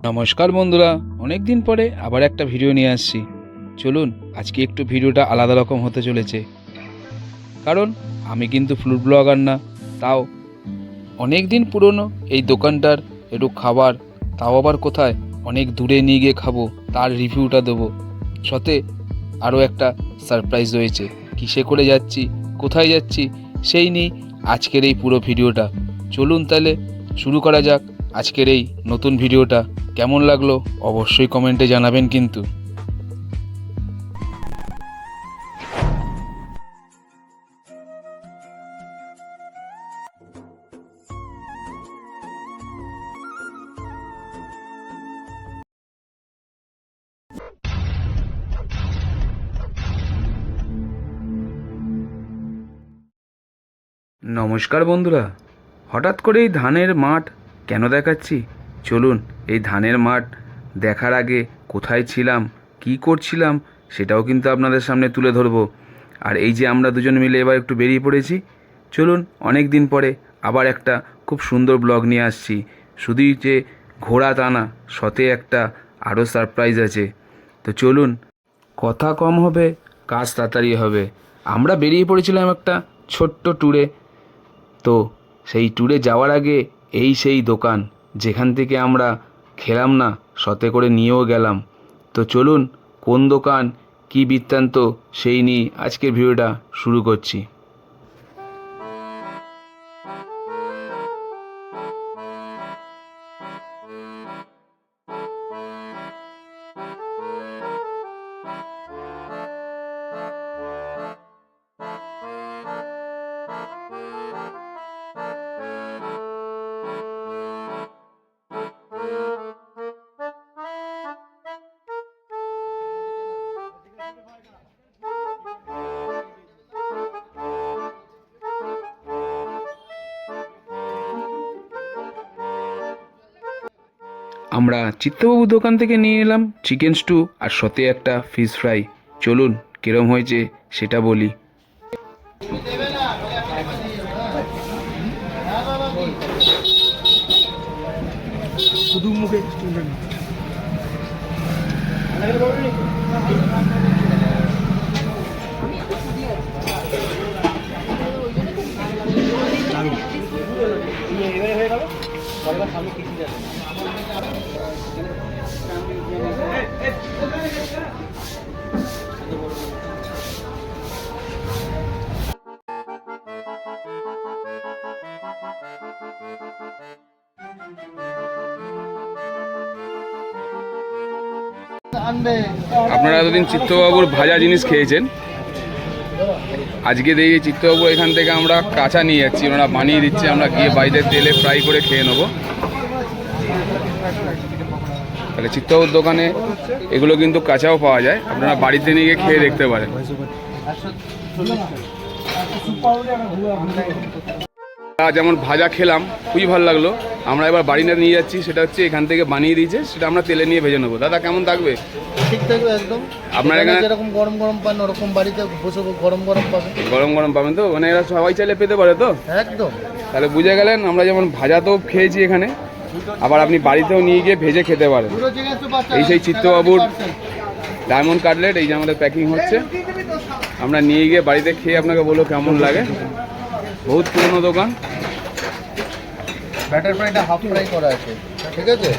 নমস্কার বন্ধুরা, অনেক দিন পরে আবার একটা ভিডিও নিয়ে আসছি। চলুন আজকে একটু ভিডিওটা আলাদা রকম হতে চলেছে, কারণ আমি কিন্তু ফুড ব্লগার না। তাও অনেক দিন পুরনো এই দোকানটার একটু খাবার, তাও আবার কোথায় অনেক দূরে নিয়ে গিয়ে খাবো, তার রিভিউটা দেবো। সাথে আরও একটা সারপ্রাইজ রয়েছে। কিসে করে যাচ্ছি, কোথায় যাচ্ছি, সেই নিয়ে আজকের এই পুরো ভিডিওটা। চলুন তাহলে শুরু করা যাক আজকের এই নতুন ভিডিওটা। কেমন লাগলো অবশ্যই কমেন্টে জানাবেন কিন্তু। নমস্কার বন্ধুরা, হঠাৎ করে এই ধানের মাঠ কেন দেখাচ্ছি? চলুন এই ধানের মাঠ দেখার আগে কোথায় ছিলাম, কি করছিলাম, সেটাও কিন্তু আপনাদের সামনে তুলে ধরবো। আর এই যে আমরা দুজন মিলে এবার একটু বেরিয়ে পড়েছি, চলুন অনেক দিন পরে আবার একটা খুব সুন্দর ব্লগ নিয়ে আসছি। শুধুই যে ঘোরা তা না, সাথে একটা আরও সারপ্রাইজ আছে। তো চলুন, কথা কম হবে, কাজ তাড়াতাড়ি হবে। আমরা বেরিয়ে পড়েছিলাম একটা ছোট্ট ট্যুরে। তো সেই ট্যুরে যাওয়ার আগে এই সেই দোকান যেখান থেকে আমরা খেলাম না, সাথে করে নিয়েও গেলাম। তো চলুন কোন দোকান, কি বৃত্তান্ত, সেই নিয়ে আজকের ভিডিওটা শুরু করছি। আমরা চিত্তবাবু দোকান থেকে নিয়ে নিলাম চিকেন স্টু আর সাথে একটা ফিশ ফ্রাই। চলুন কিরম হয়েছে সেটা বলি। শুধু মুখে আপনারা এতদিন চিত্তবাবুর ভাজা জিনিস খেয়েছেন, আজকে দেখি চিত্তবাবু এখান থেকে আমরা কাঁচা নিয়ে যাচ্ছি, ওনারা বানিয়ে দিচ্ছে, আমরা গিয়ে বাড়িতে তেলে ফ্রাই করে খেয়ে নেবো। তাহলে চিত্তবাবুর দোকানে এগুলো কিন্তু কাঁচাও পাওয়া যায়, আপনারা বাড়িতে নিয়ে গিয়ে খেয়ে দেখতে পারেন। যেমন ভাজা খেলাম, খুবই ভালো লাগলো। আমরা এবার বাড়িতে নিয়ে যাচ্ছি, সেটা হচ্ছে এখান থেকে বানিয়ে দিয়েছে, সেটা আমরা তেলে নিয়ে ভেজে নেবো। দাদা কেমন থাকবে? ঠিক থাকবে একদম। আপনার এখানে যেরকম গরম গরম পান ওরকম বাড়িতে বসে গরম গরম পাবেন। গরম গরম পাবেন তো, মানে এরা সবাই চাইলে পেতে পারে তো? একদম। তাহলে বুঝে গেলেন, আমরা যেমন ভাজা তো খেয়েছি এখানে, আবার আপনি বাড়িতেও নিয়ে গিয়ে ভেজে খেতে পারেন। এই সেই চিত্তবাবুর ডায়মন্ড কাটলেট, এই যে আমাদের প্যাকিং হচ্ছে, আমরা নিয়ে গিয়ে বাড়িতে খেয়ে আপনাকে বলবো কেমন লাগে। বহুত পুরনো দোকান। ব্যাটার ফ্রাইটা হাফ ফ্রাই করা আছে, ঠিক আছে?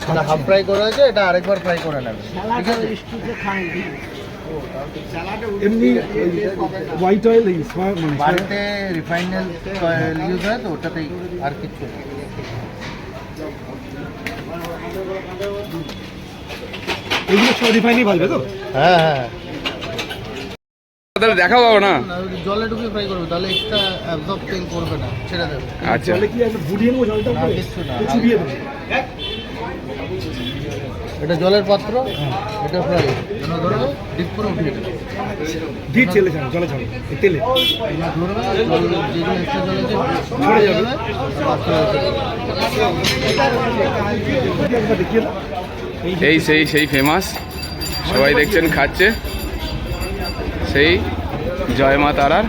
এটা হাফ ফ্রাই করা আছে, এটা আরেকবার ফ্রাই করে নেবে, ঠিক আছে? এমনি হোয়াইট অয়েল ইউজ বাড়িতে রিফাইন্ড অয়েল ইউজ হয় তো, ওটাতেই আর কিছু না। এগুলো সব রিফাইনই ভাজবে তো? হ্যাঁ হ্যাঁ, তাহলে দেখা পাবো না? জলে ডুবিয়ে ফ্রাই করবে, তাহলে এক্সট্রা অ্যাবজর্ব তেল করবে না, ছেড়ে দেবে। আচ্ছা, জলে কি একটা বুড়িয়ে নেবো জলটা না, করে? কিচ্ছু না। চুবিয়ে দেবো। এটা জলের পাত্র, এটা ফ্রাই ধরবে, ডিপ করে উঠিয়ে দেবে। ডিপ তেলে ছাড়ো, জলে ছাড়ো, এই তেলে ধরবে, যেগুলো এক্সট্রা জল আছে ঝরে যাবে। পাত্র আছে। একবার দেখিয়ে দাও। এই সেই ফেমাস, সবাই দেখছেন খাচ্ছে, সেই জয় মা তারার।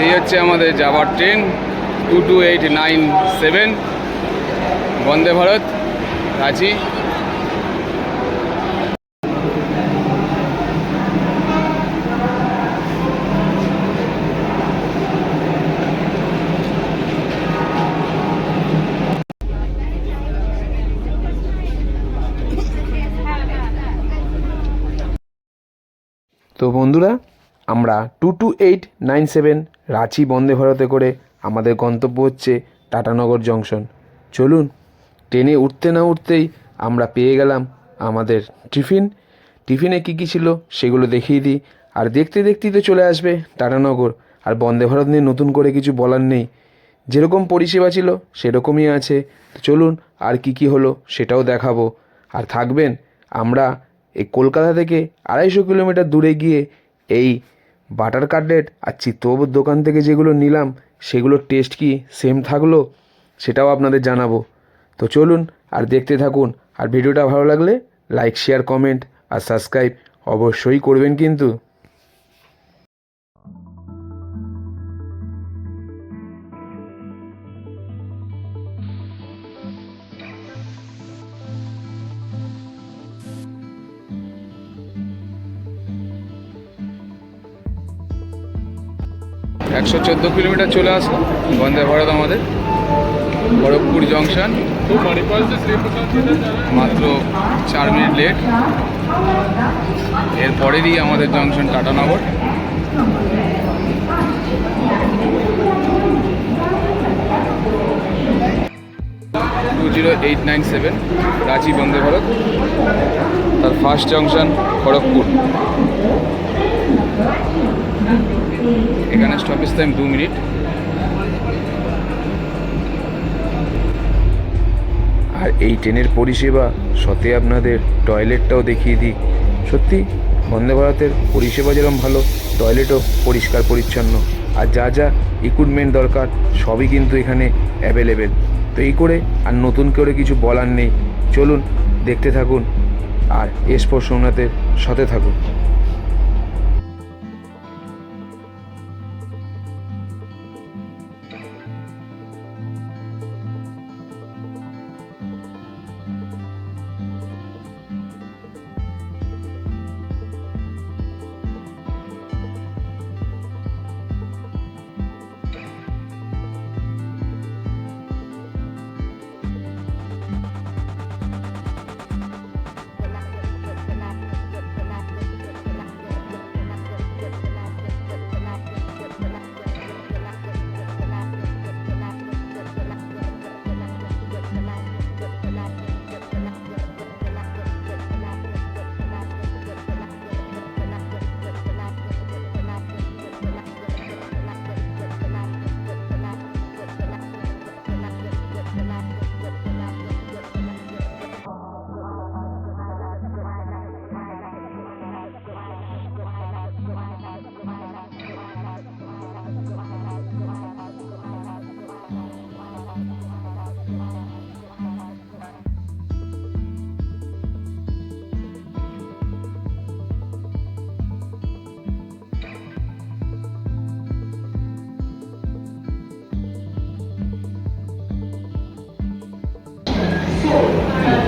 এই হচ্ছে আমাদের যাওয়ার ট্রেন 22897 বন্দে ভারত রাঁচি। তো বন্ধুরা, আমরা 22897 রাঁচি বন্দে ভারতে করে আমাদের গন্তব্য হচ্ছে টাটানগর জংশন। চলুন, ট্রেনে উঠতে না উঠতেই আমরা পেয়ে গেলাম আমাদের টিফিনে কী কী ছিল সেগুলো দেখিয়ে দিই। আর দেখতে দেখতেই তো চলে আসবে টাটানগর। আর বন্দে ভারত নিয়ে নতুন করে কিছু বলার নেই, যেরকম পরিষেবা ছিল সেরকমই আছে। তো চলুন, আর কি কি হলো সেটাও দেখাবো। আর থাকবেন, আমরা এই কলকাতা থেকে 250 কিলোমিটার দূরে গিয়ে এই বাটার কাটলেট আর চিত্তবাবুর দোকান থেকে যেগুলো নিলাম সেগুলোর টেস্ট কি সেম থাকলো সেটাও আপনাদের জানাবো। তো চলুন আর দেখতে থাকুন। আর ভিডিওটা ভালো লাগলে লাইক, শেয়ার, কমেন্ট আর সাবস্ক্রাইব অবশ্যই করবেন কিন্তু। একশো 14 কিলোমিটার চলে আসলো বন্দে ভারত আমাদের খড়গপুর জংশন। মাত্র 4 মিনিট লেট। এরপরেরই আমাদের জংশন টাটানগর। (20,897) রাঁচি বন্দে ভারত, তার ফার্স্ট জংশন খড়গপুর। এখানে স্টপেজ টাইম 2 মিনিট। আর এই ট্রেনের পরিষেবা সাথে আপনাদের টয়লেটটাও দেখিয়ে দিই। সত্যি বন্দে ভারতের পরিষেবা যেরকম ভালো, টয়লেটও পরিষ্কার পরিচ্ছন্ন। আর যা যা ইকুইপমেন্ট দরকার সবই কিন্তু এখানে অ্যাভেলেবেল। তো এই করে আর নতুন করে কিছু বলার নেই। চলুন দেখতে থাকুন আর এস4 সোমনাথের সাথে থাকুন।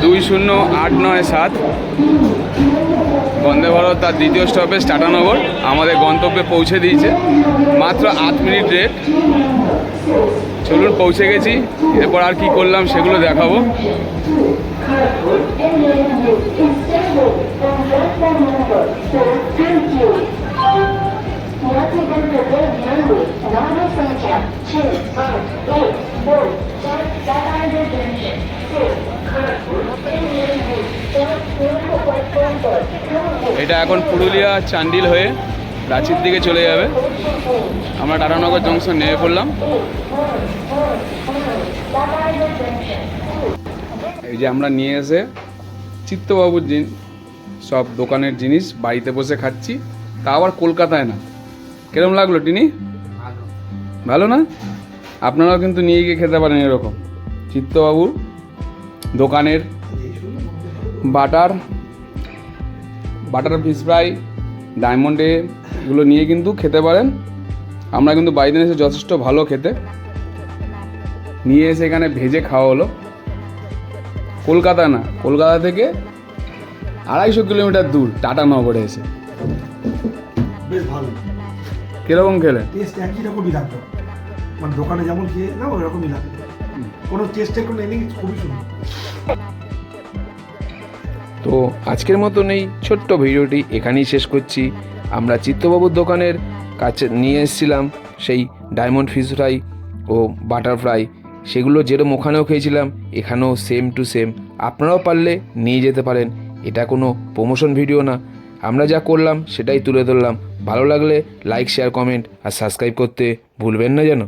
20,897 বন্দে ভারত তার দ্বিতীয় স্টপেজ টাটানগর আমাদের গন্তব্যে পৌঁছে দিয়েছে। মাত্র 8 মিনিট লেট। চলুন, পৌঁছে গেছি। এরপর আর কি করলাম সেগুলো দেখাবো। এটা এখন পুরুলিয়া চান্ডিল হয়ে রাঁচির দিকে চলে যাবে। আমরা টাটানগর জংশন নেমে পড়লাম। এই যে আমরা নিয়ে এসে চিত্তবাবুর সব দোকানের জিনিস বাড়িতে বসে খাচ্ছি, তা আবার কলকাতায় না। কিরম লাগলো টিনি? ভালো না? আপনারাও কিন্তু নিয়ে গিয়ে খেতে পারেন এরকম চিত্তবাবুর দোকানের বাটার ফিশ ফ্রাই, ডায়মন্ডে, এগুলো নিয়ে কিন্তু খেতে পারেন। আমরা কিন্তু বাড়িতে এসে যথেষ্ট ভালো খেতে নিয়ে এসে এখানে ভেজে খাওয়া হলো। কলকাতা না, কলকাতা থেকে 250 কিলোমিটার দূর টাটানগরে এসে। বেশ ভালো কীরকম খেলে? টেস্ট একই রকমই লাগতো, মানে দোকানে যেমন খেয়ে না ওই রকমই লাগতো, কোনো টেস্টের কোনো এনে খুবই সুন্দর। তো আজকের মতন এই ছোট্ট ভিডিওটি এখানেই শেষ করছি। আমরা চিত্তবাবুর দোকানের কাছে নিয়ে এসেছিলাম সেই ডায়মন্ড ফিশ ফ্রাই ও বাটার ফ্রাই, সেগুলো যেরকম ওখানেও খেয়েছিলাম এখানেও সেম টু সেম। আপনারাও পারলে নিয়ে যেতে পারেন। এটা কোনো প্রমোশন ভিডিও না, আমরা যা করলাম সেটাই তুলে ধরলাম। ভালো লাগলে লাইক, শেয়ার, কমেন্ট আর সাবস্ক্রাইব করতে ভুলবেন না যেন।